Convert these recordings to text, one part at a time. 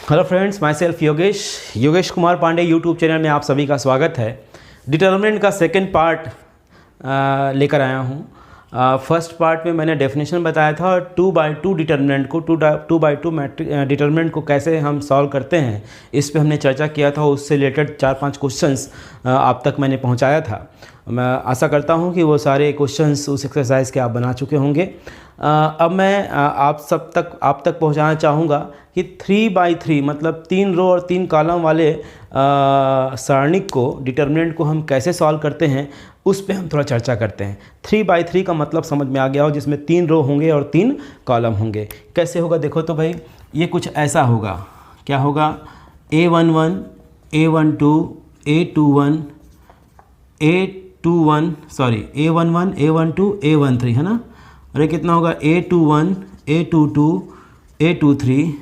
Hello friends, myself Yogesh Kumar Pande YouTube channel में आप सभी का स्वागत है। डिटर्मिनेंट का सेकंड पार्ट लेकर आया हूँ। फर्स्ट पार्ट में मैंने डेफिनेशन बताया था और 2/2 डिटर्मिनेंट को 2/2 डिटर्मिनेंट को कैसे हम सॉल्व करते हैं इस पे हमने चर्चा किया था। उससे रिलेटेड 4-5 क्वेश्चंस आप तक मैंने पहुँचाया था। मैं आशा करता हूँ कि वो सारे क्वेश्चंस उस एक्सरसाइज के आप बना चुके होंगे। अब मैं आप तक पहुँचाना चाहूँगा कि 3/3 मतलब 3 रो और 3 कॉलम वाले सारणिक को डिटर्मिनेंट को हम कैसे सॉल्व करते हैं उस पे हम थोड़ा चर्चा करते हैं। 3/3 का मतलब समझ में आ गया हो, जिसमें 3 रो होंगे और 3 कॉलम होंगे। कैसे होगा देखो तो भाई, ये कुछ ऐसा होगा। क्या होगा? A11 A12 A21 A11 A12 A13 है ना। और ये कितना होगा? A21 A22 A23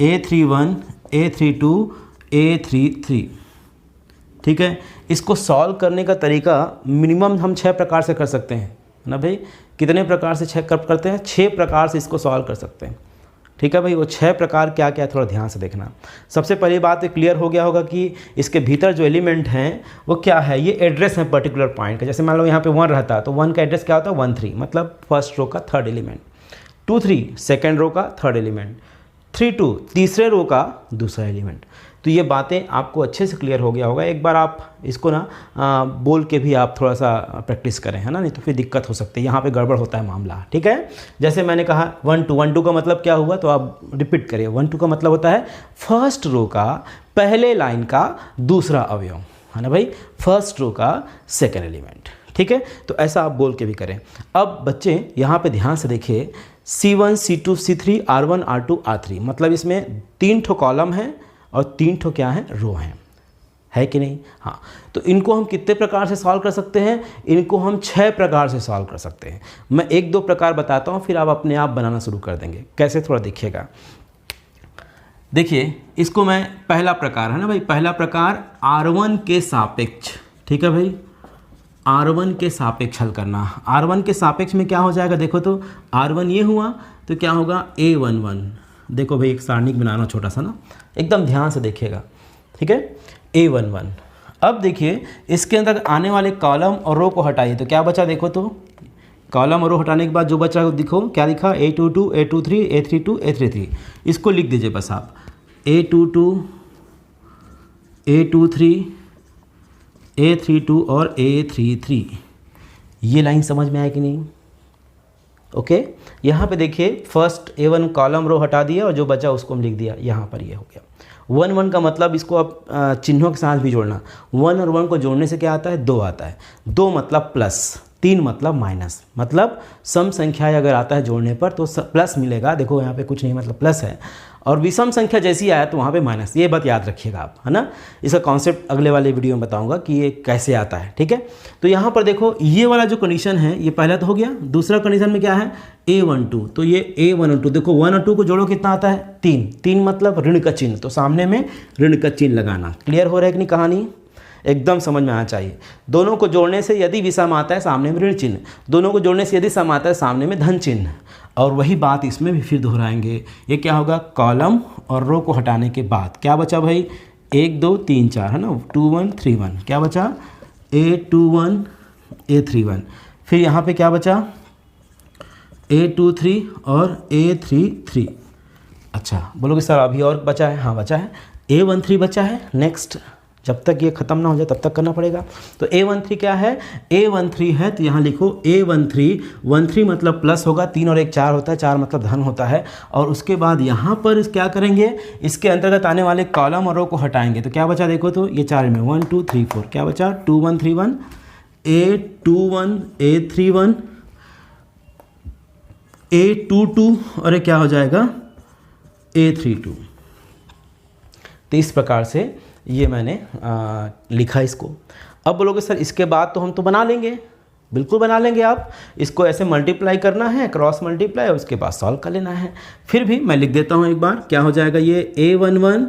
A31 A32 A33। ठीक है, इसको सॉल्व करने का तरीका मिनिमम हम 6 प्रकार से कर सकते हैं ना भाई। कितने प्रकार से 6 करते हैं? 6 प्रकार से इसको सॉल्व कर सकते हैं। ठीक है भाई, वो 6 प्रकार क्या क्या, थोड़ा ध्यान से देखना। सबसे पहली बात क्लियर हो गया होगा कि इसके भीतर जो एलिमेंट हैं वो क्या है, ये एड्रेस है पर्टिकुलर पॉइंट का। जैसे मान लो यहाँ पे 1 रहता है तो 1 का एड्रेस क्या होता है? 13 मतलब फर्स्ट रो का थर्ड एलिमेंट, 23 सेकेंड रो का थर्ड एलिमेंट, 32 तीसरे रो का दूसरा एलिमेंट। तो ये बातें आपको अच्छे से क्लियर हो गया होगा। एक बार आप इसको ना बोल के भी आप थोड़ा सा प्रैक्टिस करें, है ना, नहीं तो फिर दिक्कत हो सकती है, यहाँ पे गड़बड़ होता है मामला। ठीक है, जैसे मैंने कहा 1-2 का मतलब क्या हुआ, तो आप रिपीट करिए। 1-2 का मतलब होता है फर्स्ट रो का पहले लाइन का दूसरा अवयव, है ना भाई, फर्स्ट रो का सेकेंड एलिमेंट। ठीक है, तो ऐसा आप बोल के भी करें। अब बच्चे यहाँ पे ध्यान से देखिए, C1 C2 C3 R1 R2 R3 मतलब इसमें 3 ठो कॉलम है और 3 ठो क्या है? रो हैं, है कि नहीं? हाँ, तो इनको हम कितने प्रकार से सॉल्व कर सकते हैं? इनको हम 6 प्रकार से सॉल्व कर सकते हैं। मैं 1-2 प्रकार बताता हूँ, फिर आप अपने आप बनाना शुरू कर देंगे। कैसे, थोड़ा देखिएगा। देखिए, इसको मैं पहला प्रकार है ना भाई, पहला प्रकार R1 के सापेक्ष। ठीक है भाई, R1 के सापेक्ष हल करना। R1 के सापेक्ष में क्या हो जाएगा देखो तो, R1 ये हुआ तो क्या होगा? A11। देखो भाई, एक सारणिक बनाना छोटा सा ना, एकदम ध्यान से देखिएगा। ठीक है, A11। अब देखिए इसके अंदर आने वाले कॉलम और रो को हटाइए तो क्या बचा देखो तो, कॉलम और रो हटाने के बाद जो बचा दिखो, क्या लिखा? A22 A23 A32 A33। इसको लिख दीजिए बस आप, A22 A23 A32 और A33। ये लाइन समझ में आया कि नहीं? ओके, यहाँ पे देखिए फर्स्ट A1 कॉलम रो हटा दिया और जो बचा उसको हम लिख दिया यहाँ पर। ये हो गया 1-1 का मतलब, इसको आप चिन्हों के साथ भी जोड़ना। 1 और 1 को जोड़ने से क्या आता है? 2 आता है। 2 मतलब प्लस, 3 मतलब माइनस। मतलब सम संख्या अगर आता है जोड़ने पर तो प्लस मिलेगा। देखो यहाँ पे कुछ नहीं, मतलब प्लस है। और विषम संख्या जैसी आया तो वहाँ पे माइनस। ये बात याद रखिएगा आप, है ना। इसका कॉन्सेप्ट अगले वाले वीडियो में बताऊंगा कि ये कैसे आता है। ठीक है, तो यहाँ पर देखो ये वाला जो कंडीशन है ये पहला तो हो गया। दूसरा कंडीशन में क्या है? A12। तो ये A12 देखो, 1 और 2 को जोड़ो कितना आता है? 3। 3 मतलब ऋण का चिन्ह, तो सामने में ऋण का चिन्ह लगाना। क्लियर हो रहा है कि नहीं? कहानी एकदम समझ में आना चाहिए। दोनों को जोड़ने से यदि विषम आता है सामने में ऋण चिन्ह, दोनों को जोड़ने से यदि सम आता है सामने में धन चिन्ह। और वही बात इसमें भी फिर दोहराएंगे। ये क्या होगा? कॉलम और रो को हटाने के बाद क्या बचा भाई? 1 2 3 4 है ना, 2 1 3 1। क्या बचा? A21 A31। फिर यहाँ पे क्या बचा? A23 और A33। अच्छा, बोलोगे सर अभी और बचा है? हाँ बचा है, A13 बचा है। नेक्स्ट, जब तक ये ख़त्म ना हो जाए तब तक करना पड़ेगा। तो A13 क्या है? A13 है तो यहाँ लिखो A13। 13 मतलब प्लस होगा, 3 और 1 4 होता है, 4 मतलब धन होता है। और उसके बाद यहाँ पर क्या करेंगे? इसके अंतर्गत आने वाले कॉलम और रो को हटाएंगे तो क्या बचा देखो तो, ये 4 में 1 2 3 4 क्या बचा? 2 1 3 1 A21 A31 A22 और क्या हो जाएगा? A32। तो इस प्रकार से ये मैंने लिखा इसको। अब बोलोगे सर इसके बाद तो हम तो बना लेंगे, बिल्कुल बना लेंगे। आप इसको ऐसे मल्टीप्लाई करना है, क्रॉस मल्टीप्लाई, और उसके बाद सॉल्व कर लेना है। फिर भी मैं लिख देता हूँ एक बार, क्या हो जाएगा? ये A11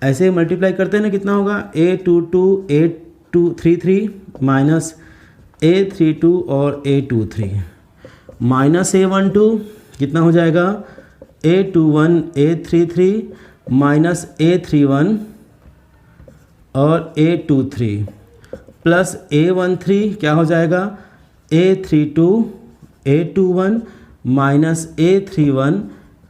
ऐसे मल्टीप्लाई करते हैं ना, कितना होगा? A22 A233 माइनस A32 और A23 माइनस A12 कितना हो जाएगा? A21 A33 माइनस A31 और A23 प्लस A13 क्या हो जाएगा, A32 A21 minus A31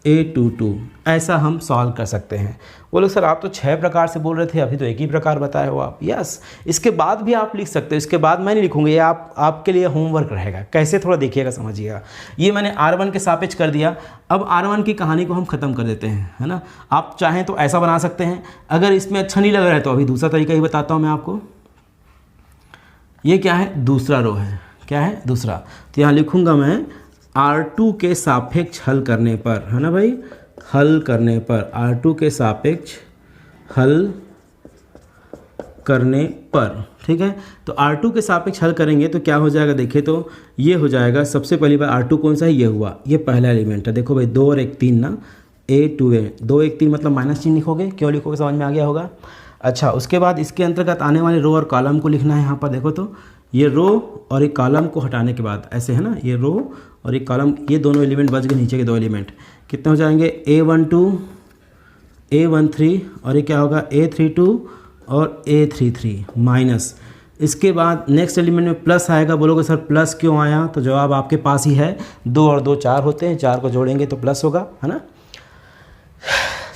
A22। ऐसा हम सॉल्व कर सकते हैं। बोलो सर आप तो 6 प्रकार से बोल रहे थे, अभी तो एक ही प्रकार बताए हो आप। यस, इसके बाद भी आप लिख सकते हो, इसके बाद मैं नहीं लिखूंगा, ये आपके लिए होमवर्क रहेगा। कैसे, थोड़ा देखिएगा, समझिएगा। ये मैंने R1 के सापेक्ष कर दिया। अब R1 की कहानी को हम ख़त्म कर देते हैं, है ना। आप चाहें तो ऐसा बना सकते हैं, अगर इसमें अच्छा नहीं लग रहा है तो अभी दूसरा तरीका ही बताता हूँ मैं आपको। ये क्या है, दूसरा रो है, क्या है, दूसरा। तो यहाँ लिखूँगा मैं R2 के सापेक्ष हल करने पर, है ना भाई, हल करने पर, R2 के सापेक्ष हल करने पर, ठीक है। तो R2 के सापेक्ष हल करेंगे तो क्या हो जाएगा, देखिए तो ये हो जाएगा। सबसे पहली बार R2 कौन सा है, ये हुआ, ये पहला एलिमेंट है। देखो भाई 2 और 1 3 ना, A2 2 1 3 मतलब माइनस चिन्ह लिखोगे, क्यों लिखोगे, समझ में आ गया होगा। अच्छा, उसके बाद इसके अंतर्गत आने वाले रो और कॉलम को लिखना है। यहाँ पर देखो तो ये रो और एक कॉलम को हटाने के बाद ऐसे है ना, ये रो और एक कॉलम, ये दोनों एलिमेंट बच गए, नीचे के 2 एलिमेंट कितने हो जाएंगे, A12 A13 और ये क्या होगा, A32 और A33 माइनस। इसके बाद नेक्स्ट एलिमेंट में प्लस आएगा। बोलोगे सर प्लस क्यों आया, तो जवाब आपके पास ही है, 2 और 2 4 होते हैं, 4 को जोड़ेंगे तो प्लस होगा, है ना,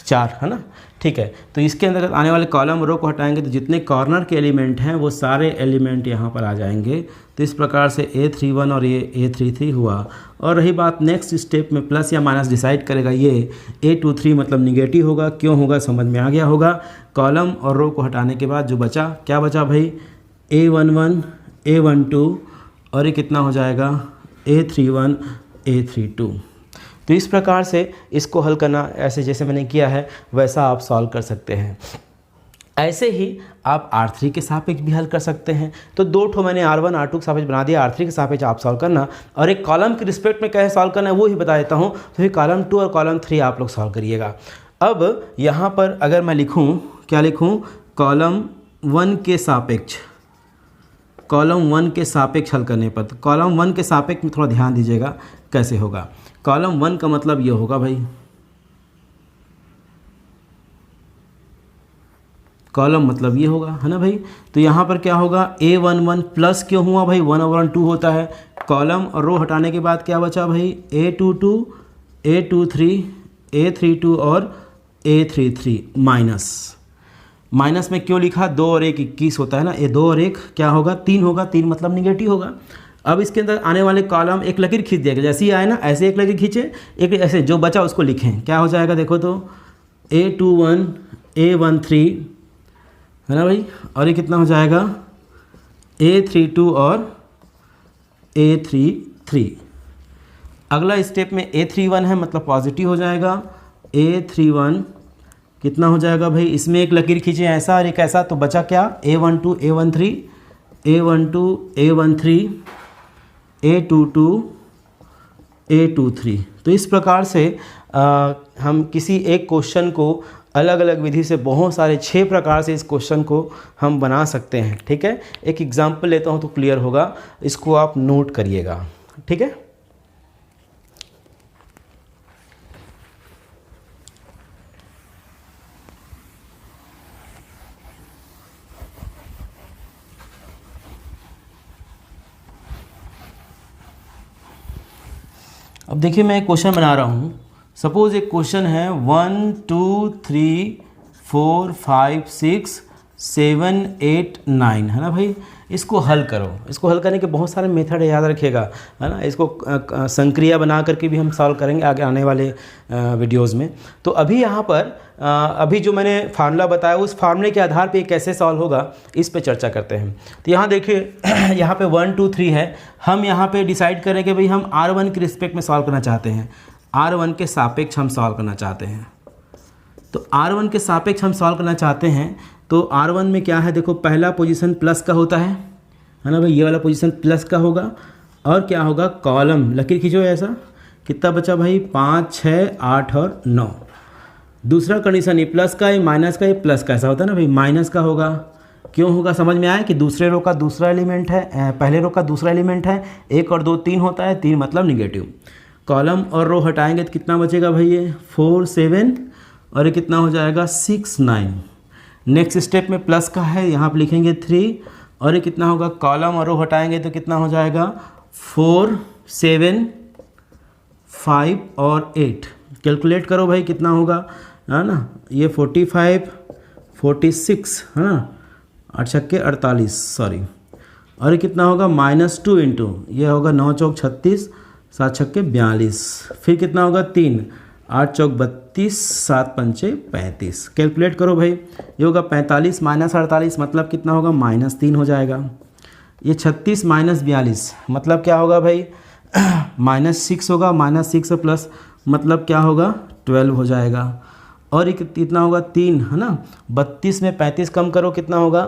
4, है ना, ठीक है। तो इसके अंदर आने वाले कॉलम रो को हटाएंगे तो जितने कॉर्नर के एलिमेंट हैं वो सारे एलिमेंट यहाँ पर आ जाएंगे। तो इस प्रकार से A31 और ये A33 हुआ। और रही बात नेक्स्ट स्टेप में प्लस या माइनस डिसाइड करेगा, ये A23 मतलब निगेटिव होगा, क्यों होगा, समझ में आ गया होगा। कॉलम और रो को हटाने के बाद जो बचा, क्या बचा भाई, A11 A12 और ये कितना हो जाएगा, A31 A32। तो इस प्रकार से इसको हल करना, ऐसे जैसे मैंने किया है वैसा आप सॉल्व कर सकते हैं। ऐसे ही आप R3 के सापेक्ष भी हल कर सकते हैं। तो 2 ठो मैंने R1 R2 के सापेक्ष बना दिया, R3 के सापेक्ष आप सॉल्व करना, और एक कॉलम के रिस्पेक्ट में कैसे सॉल्व करना है वो ही बता देता हूँ। तो फिर कॉलम 2 और कॉलम 3 आप लोग सॉल्व करिएगा। अब यहाँ पर अगर मैं लिखूँ, क्या लिखूँ, कॉलम 1 के सापेक्ष, कॉलम 1 के सापेक्ष हल करने पर, तो कॉलम 1 के सापेक्ष में थोड़ा ध्यान दीजिएगा कैसे होगा। कॉलम 1 का मतलब ये होगा भाई, कॉलम मतलब ये होगा, है ना भाई। तो यहाँ पर क्या होगा, A11 प्लस क्यों हुआ भाई, 1/2 होता है। कॉलम और रो हटाने के बाद क्या बचा भाई, A22 A23 A32 और A33 माइनस। माइनस में क्यों लिखा, 2 और 1 21 होता है ना, ये 2 और 1 क्या होगा, 3 होगा, 3 मतलब निगेटिव होगा। अब इसके अंदर आने वाले कॉलम एक लकीर खींच दिया, जैसे ही आए ना ऐसे एक लकीर खींचे, एक ऐसे जो बचा उसको लिखें, क्या हो जाएगा, देखो तो A21 A13, है ना भाई, और ये कितना हो जाएगा, A32 और A33। अगला स्टेप में A31 है मतलब पॉजिटिव हो जाएगा, A31 कितना हो जाएगा भाई, इसमें एक लकीर खींचे ऐसा और एक ऐसा, तो बचा क्या, A12 A13 A12 A13 A22 A23। तो इस प्रकार से हम किसी एक क्वेश्चन को अलग अलग विधि से, बहुत सारे 6 प्रकार से इस क्वेश्चन को हम बना सकते हैं, ठीक है। एक एग्जांपल लेता हूं तो क्लियर होगा, इसको आप नोट करिएगा, ठीक है। अब देखिए मैं एक क्वेश्चन बना रहा हूँ। सपोज़ एक क्वेश्चन है 1 2 3 4 5 6 7 8 9, है ना भाई। इसको हल करो। इसको हल करने के बहुत सारे मेथड याद रखिएगा, है ना। इसको संक्रिया बना करके भी हम सॉल्व करेंगे आगे आने वाले वीडियोज़ में। तो अभी यहाँ पर अभी जो मैंने फार्मूला बताया उस फार्मूले के आधार पे कैसे सॉल्व होगा इस पे चर्चा करते हैं। तो यहाँ देखिए यहाँ पे 1 2 3 है। हम यहाँ पे डिसाइड करें कि भाई हम R1 के रिस्पेक्ट में सॉल्व करना चाहते हैं, R1 के सापेक्ष हम सॉल्व करना चाहते हैं। तो R1 के सापेक्ष हम सॉल्व करना चाहते हैं तो R1 में क्या है, देखो पहला पोजीशन प्लस का होता है ना भाई, ये वाला पोजीशन प्लस का होगा। और क्या होगा, कॉलम लकीर खींचो ऐसा, कितना बचा भाई 5 6 8 और 9। दूसरा कंडीशन ये प्लस का, ये माइनस का, ये प्लस का, ऐसा होता है ना भाई, माइनस का होगा। क्यों होगा समझ में आया कि दूसरे रो का दूसरा एलिमेंट है, पहले रो का दूसरा एलिमेंट है, 1 और 2 3 होता है, 3 मतलब निगेटिव। कॉलम और रो हटाएंगे तो कितना बचेगा भाई, ये 4 7 और ये कितना हो जाएगा 6 9। नेक्स्ट स्टेप में प्लस का है, यहाँ पे लिखेंगे 3 और ये कितना होगा, कॉलम और रो हटाएंगे तो कितना हो जाएगा 4 7 5 और 8। कैलकुलेट करो भाई कितना होगा, है ना, ये 45 46 है ना, 8 छक्के 48 सॉरी, और ये कितना होगा -2 इंटू ये होगा 9 चौक 36 7 छक्के 42, फिर कितना होगा 3 8 चौक 32 7 पंचे 35। कैलकुलेट करो भाई, ये होगा 45 माइनस 48 मतलब कितना होगा -3 हो जाएगा। ये 36 माइनस 42 मतलब क्या होगा भाई -6 होगा, -6 प्लस मतलब क्या होगा 12 हो जाएगा। और ये कितना होगा 3 है ना, 32 में 35 कम करो कितना होगा,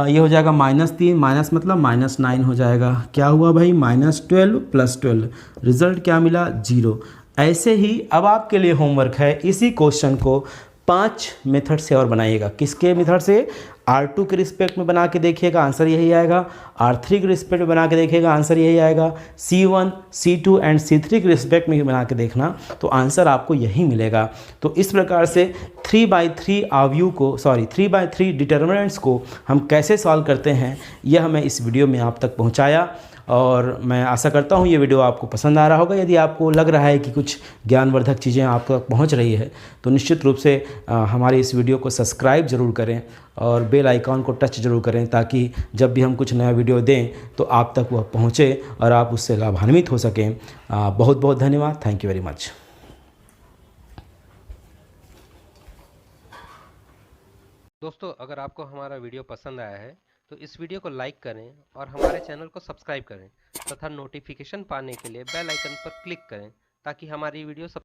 ये हो जाएगा -3 माइनस मतलब -9 हो जाएगा। क्या हुआ भाई -12 + 12, रिजल्ट क्या मिला 0। ऐसे ही अब आपके लिए होमवर्क है, इसी क्वेश्चन को 5 मेथड से और बनाइएगा। किसके मेथड से, R2 के रिस्पेक्ट में बना के देखिएगा, आंसर यही आएगा। R3 के रिस्पेक्ट में बना के देखिएगा, आंसर यही आएगा। C1 C2 एंड C3 के रिस्पेक्ट में बना के देखना तो आंसर आपको यही मिलेगा। तो इस प्रकार से 3/3 अवयव को 3/3 डिटर्मिनेंट्स को हम कैसे सॉल्व करते हैं यह मैं इस वीडियो में आप तक पहुँचाया, और मैं आशा करता हूँ ये वीडियो आपको पसंद आ रहा होगा। यदि आपको लग रहा है कि कुछ ज्ञानवर्धक चीज़ें आप तक पहुँच रही है तो निश्चित रूप से हमारे इस वीडियो को सब्सक्राइब ज़रूर करें और बेल आइकॉन को टच ज़रूर करें, ताकि जब भी हम कुछ नया वीडियो दें तो आप तक वह पहुँचे और आप उससे लाभान्वित हो सकें। बहुत बहुत धन्यवाद। Thank you very much. दोस्तों, अगर आपको हमारा वीडियो पसंद आया है तो इस वीडियो को लाइक करें और हमारे चैनल को सब्सक्राइब करें तथा नोटिफिकेशन पाने के लिए बेल आइकन पर क्लिक करें ताकि हमारी वीडियो